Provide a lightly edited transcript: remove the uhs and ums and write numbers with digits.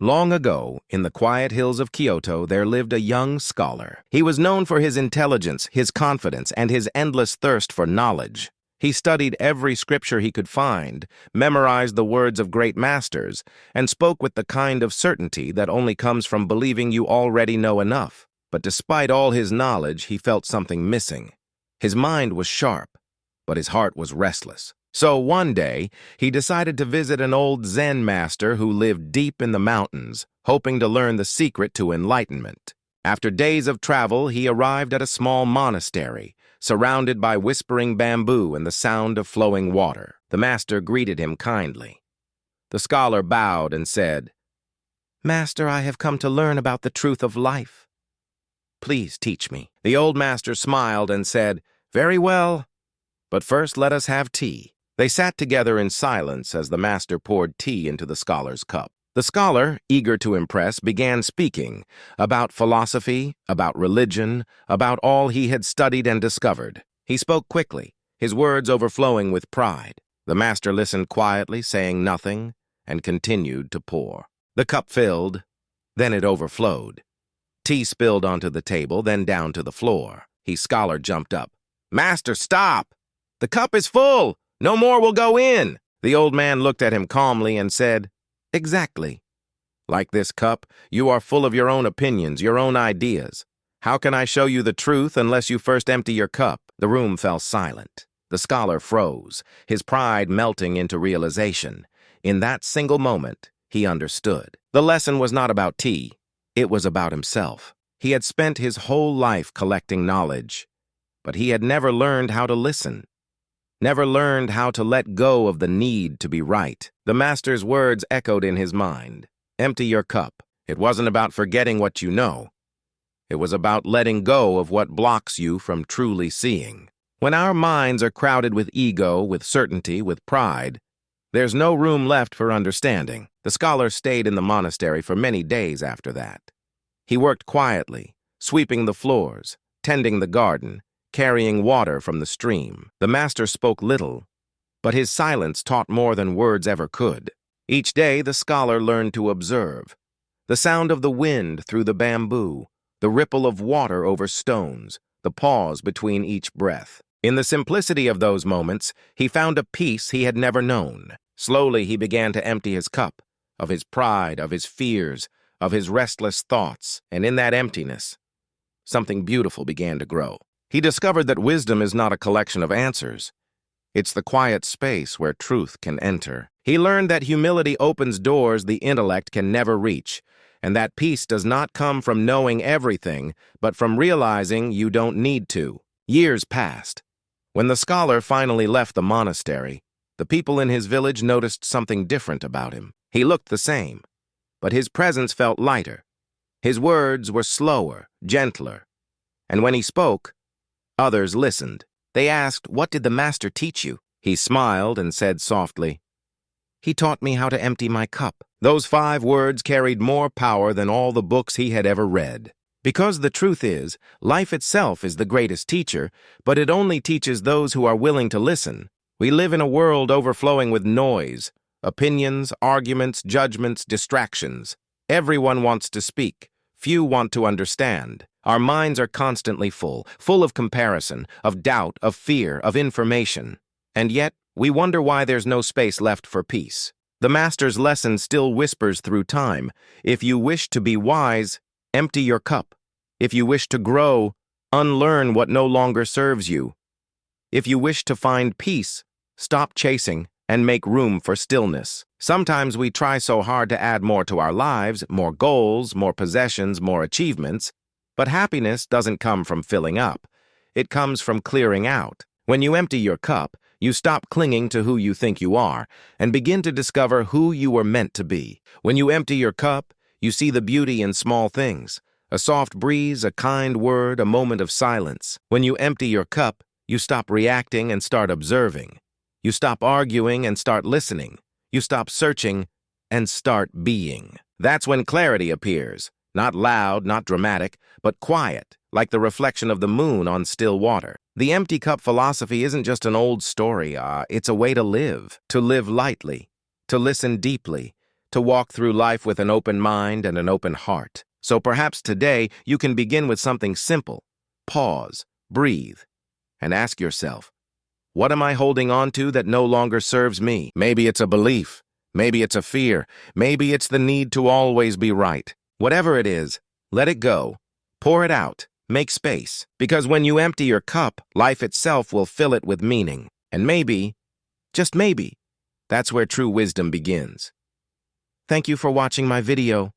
Long ago, in the quiet hills of Kyoto, there lived a young scholar. He was known for his intelligence, his confidence, and his endless thirst for knowledge. He studied every scripture he could find, memorized the words of great masters, and spoke with the kind of certainty that only comes from believing you already know enough. But despite all his knowledge, he felt something missing. His mind was sharp, but his heart was restless. So one day, he decided to visit an old Zen master who lived deep in the mountains, hoping to learn the secret to enlightenment. After days of travel, he arrived at a small monastery, surrounded by whispering bamboo and the sound of flowing water. The master greeted him kindly. The scholar bowed and said, "Master, I have come to learn about the truth of life. Please teach me." The old master smiled and said, "Very well, but first let us have tea." They sat together in silence as the master poured tea into the scholar's cup. The scholar, eager to impress, began speaking about philosophy, about religion, about all he had studied and discovered. He spoke quickly, his words overflowing with pride. The master listened quietly, saying nothing, and continued to pour. The cup filled, then it overflowed. Tea spilled onto the table, then down to the floor. The scholar jumped up. "Master, stop! The cup is full! No more will go in." The old man looked at him calmly and said, "Exactly. Like this cup, you are full of your own opinions, your own ideas. How can I show you the truth unless you first empty your cup?" The room fell silent. The scholar froze, his pride melting into realization. In that single moment, he understood. The lesson was not about tea. It was about himself. He had spent his whole life collecting knowledge, but he had never learned how to listen. Never learned how to let go of the need to be right. The master's words echoed in his mind. Empty your cup. It wasn't about forgetting what you know. It was about letting go of what blocks you from truly seeing. When our minds are crowded with ego, with certainty, with pride, there's no room left for understanding. The scholar stayed in the monastery for many days after that. He worked quietly, sweeping the floors, tending the garden, carrying water from the stream. The master spoke little, but his silence taught more than words ever could. Each day, the scholar learned to observe. The sound of the wind through the bamboo, the ripple of water over stones, the pause between each breath. In the simplicity of those moments, he found a peace he had never known. Slowly, he began to empty his cup, of his pride, of his fears, of his restless thoughts, and in that emptiness, something beautiful began to grow. He discovered that wisdom is not a collection of answers. It's the quiet space where truth can enter. He learned that humility opens doors the intellect can never reach, and that peace does not come from knowing everything, but from realizing you don't need to. Years passed. When the scholar finally left the monastery, the people in his village noticed something different about him. He looked the same, but his presence felt lighter. His words were slower, gentler, and when he spoke, others listened. They asked, "What did the master teach you?" He smiled and said softly, "He taught me how to empty my cup." Those 5 words carried more power than all the books he had ever read. Because the truth is, life itself is the greatest teacher, but it only teaches those who are willing to listen. We live in a world overflowing with noise, opinions, arguments, judgments, distractions. Everyone wants to speak. Few want to understand. Our minds are constantly full of comparison, of doubt, of fear, of information. And yet, we wonder why there's no space left for peace. The master's lesson still whispers through time. If you wish to be wise, empty your cup. If you wish to grow, unlearn what no longer serves you. If you wish to find peace, stop chasing and make room for stillness. Sometimes we try so hard to add more to our lives, more goals, more possessions, more achievements. But happiness doesn't come from filling up. It comes from clearing out. When you empty your cup, you stop clinging to who you think you are and begin to discover who you were meant to be. When you empty your cup, you see the beauty in small things. A soft breeze, a kind word, a moment of silence. When you empty your cup, you stop reacting and start observing. You stop arguing and start listening. You stop searching and start being. That's when clarity appears. Not loud, not dramatic, but quiet, like the reflection of the moon on still water. The empty cup philosophy isn't just an old story, it's a way to live lightly, to listen deeply, to walk through life with an open mind and an open heart. So perhaps today you can begin with something simple. Pause, breathe, and ask yourself, what am I holding on to that no longer serves me? Maybe it's a belief. Maybe it's a fear. Maybe it's the need to always be right. Whatever it is, let it go. Pour it out. Make space. Because when you empty your cup, life itself will fill it with meaning. And maybe, just maybe, that's where true wisdom begins. Thank you for watching my video.